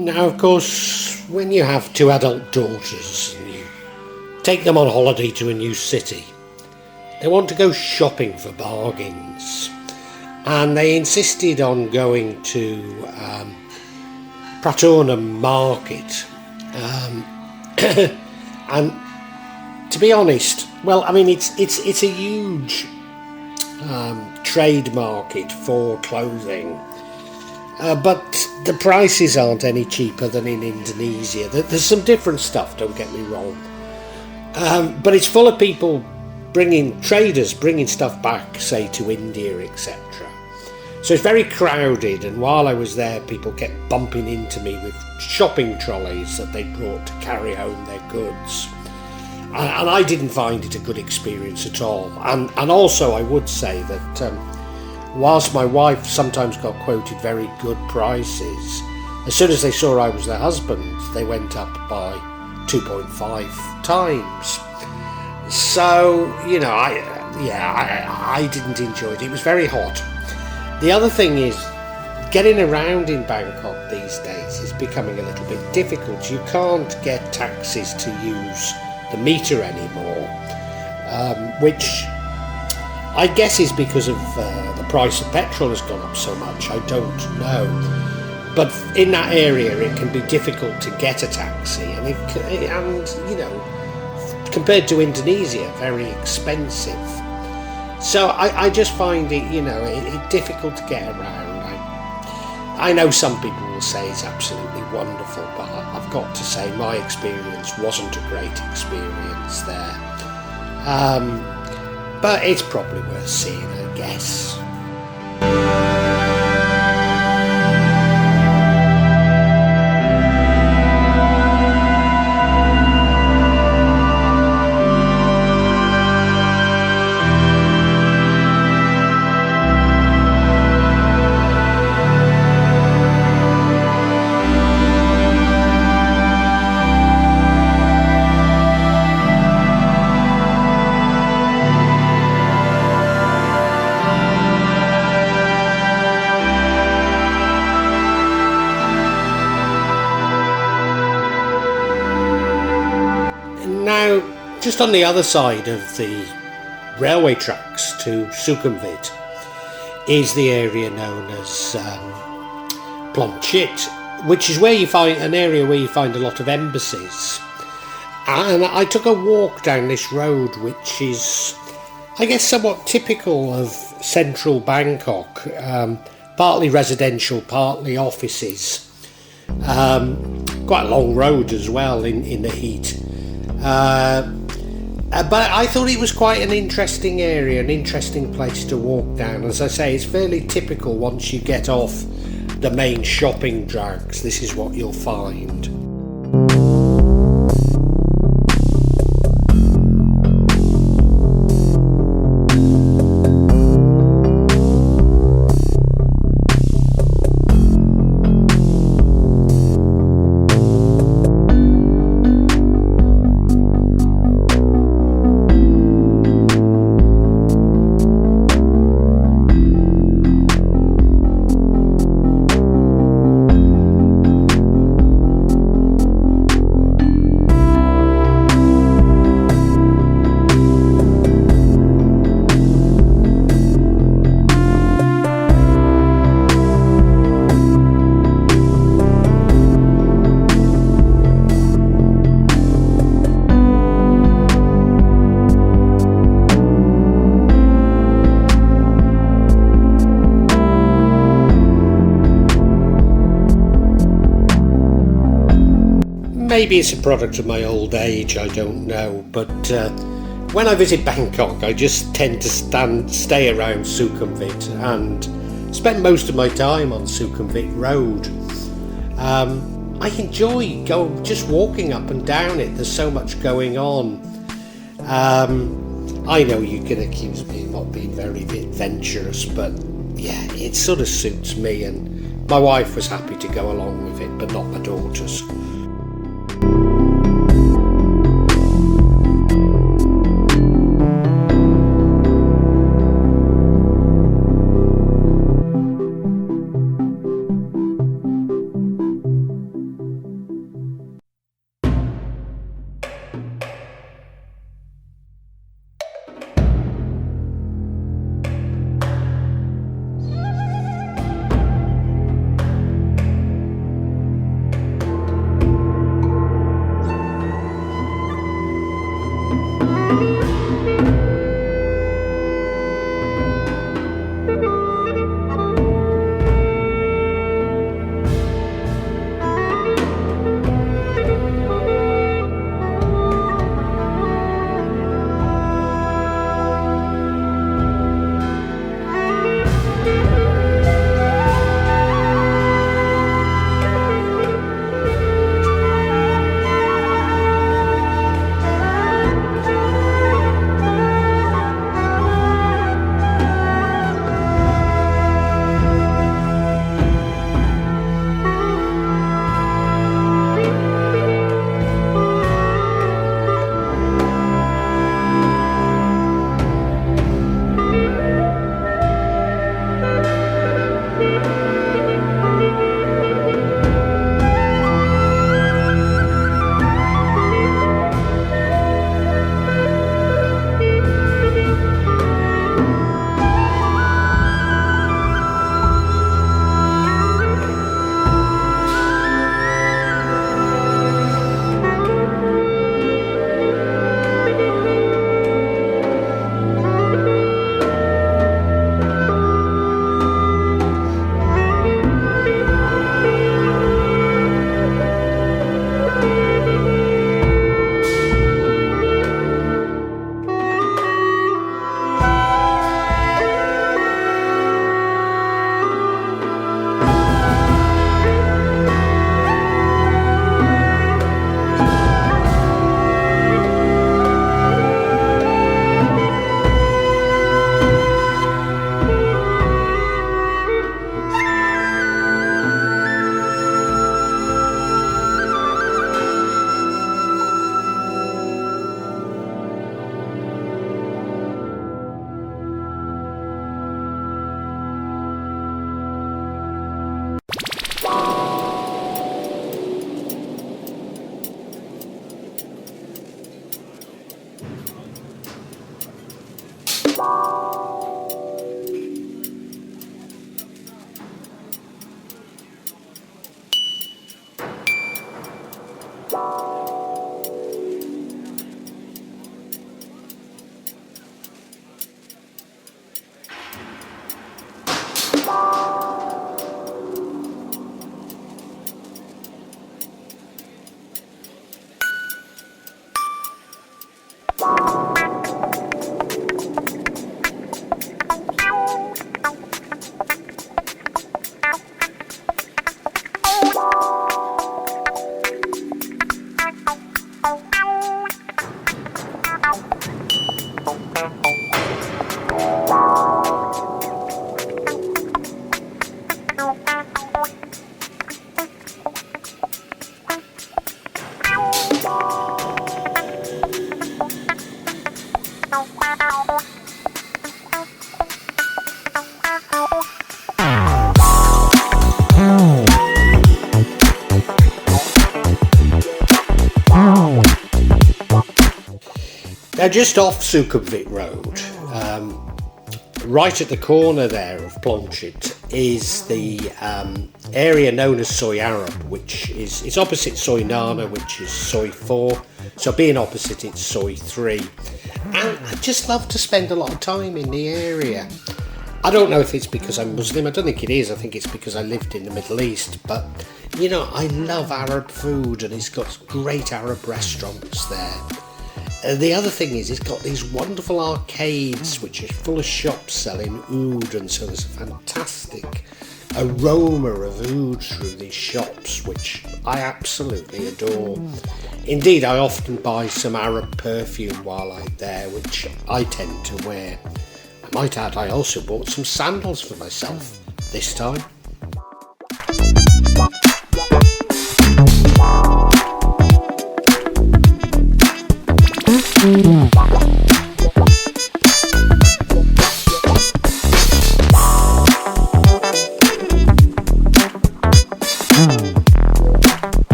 Now, of course, when you have two adult daughters and you take them on holiday to a new city, they want to go shopping for bargains. And they insisted on going to Pratu Nam market. And to be honest, well, I mean, it's a huge trade market for clothing. But the prices aren't any cheaper than in Indonesia. There's some different stuff, don't get me wrong. But it's full of people traders bringing stuff back, say, to India, etc. So it's very crowded, and while I was there, people kept bumping into me with shopping trolleys that they brought to carry home their goods. And I didn't find it a good experience at all. And also I would say that whilst my wife sometimes got quoted very good prices, as soon as they saw I was their husband, they went up by 2.5 times. So, you know, I didn't enjoy it. It was very hot. The other thing is, getting around in Bangkok these days is becoming a little bit difficult. You can't get taxis to use the meter anymore, which I guess is because of the price of petrol has gone up so much. I don't know, but in that area it can be difficult to get a taxi, and you know, compared to Indonesia, very expensive. So I just find it, you know, it difficult to get around. I know some people will say it's absolutely wonderful, but I've got to say my experience wasn't a great experience there. But it's probably worth seeing, I guess. Now, just on the other side of the railway tracks to Sukhumvit is the area known as Pleon Chit, which is where you find an area where you find a lot of embassies. And I took a walk down this road, which is, I guess, somewhat typical of central Bangkok, partly residential, partly offices. Quite a long road as well in the heat. But I thought it was quite an interesting area, an interesting place to walk down. As I say, it's fairly typical once you get off the main shopping drags. This is what you'll find. Maybe it's a product of my old age, I don't know, but when I visit Bangkok I just tend to stay around Sukhumvit and spend most of my time on Sukhumvit Road. I enjoy just walking up and down it. There's so much going on. I know you can accuse me of not being very adventurous, but yeah, it sort of suits me, and my wife was happy to go along with it, but not my daughters. Now, just off Sukhumvit Road, right at the corner there of Pleon Chit is the area known as Soi Arab, which is it's opposite Soi Nana, which is Soi 4. So being opposite, it's Soi 3. And I just love to spend a lot of time in the area. I don't know if it's because I'm Muslim. I don't think it is. I think it's because I lived in the Middle East. But, you know, I love Arab food, and it's got great Arab restaurants there. The other thing is it's got these wonderful arcades which are full of shops selling oud, and so there's a fantastic aroma of oud through these shops, which I absolutely adore. Indeed, I often buy some Arab perfume while I'm there, which I tend to wear. I might add, I also bought some sandals for myself this time.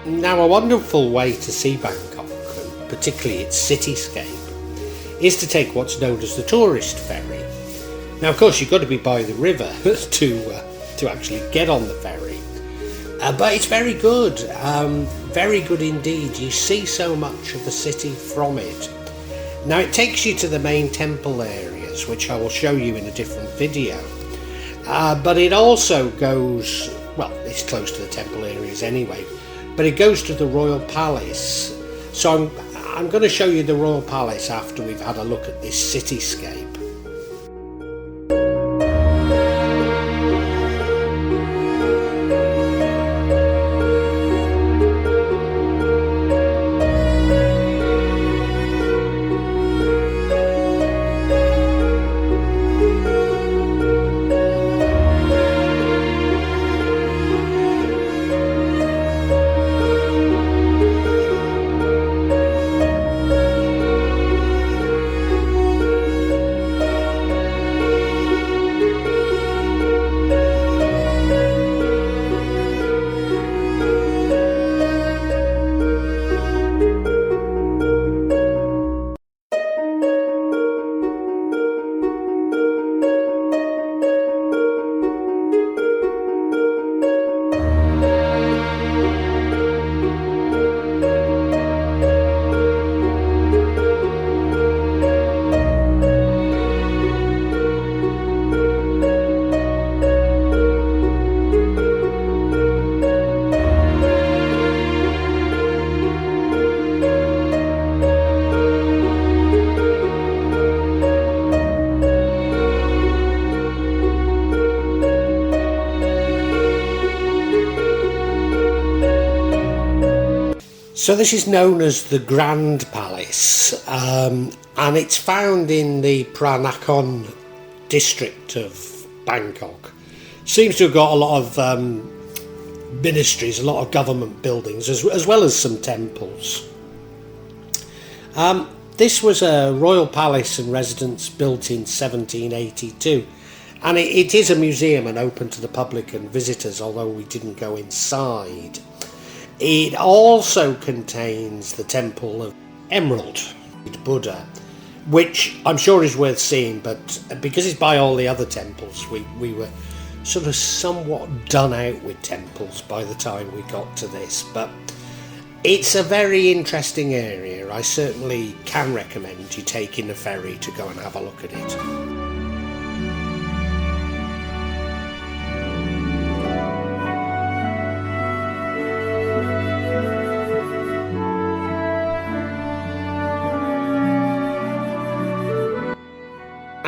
Now, a wonderful way to see Bangkok, and particularly its cityscape, is to take what's known as the tourist ferry. Now, of course, you've got to be by the river to actually get on the ferry, but it's very good indeed. You see so much of the city from it. Now, it takes you to the main temple areas, which I will show you in a different video, but it also goes, well, it's close to the temple areas anyway, but it goes to the Royal Palace. So I'm going to show you the Royal Palace after we've had a look at this cityscape. So this is known as the Grand Palace, and it's found in the Phra Nakhon district of Bangkok. Seems to have got a lot of ministries, a lot of government buildings, as well as some temples. This was a royal palace and residence built in 1782, and it is a museum and open to the public and visitors, although we didn't go inside. It also contains the Temple of Emerald Buddha, which I'm sure is worth seeing, but because it's by all the other temples, we were sort of somewhat done out with temples by the time we got to this. But it's a very interesting area. I certainly can recommend you taking the ferry to go and have a look at it.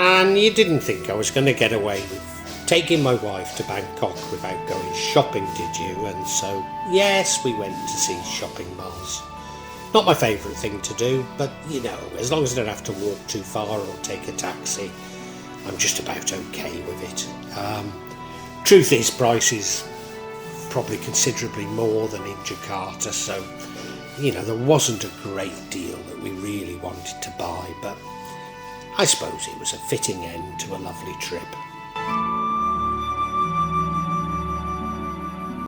And you didn't think I was going to get away with taking my wife to Bangkok without going shopping, did you? And so, yes, we went to see shopping malls. Not my favourite thing to do, but, you know, as long as I don't have to walk too far or take a taxi, I'm just about okay with it. Truth is, price is probably considerably more than in Jakarta, so, you know, there wasn't a great deal that we really wanted to buy, but I suppose it was a fitting end to a lovely trip.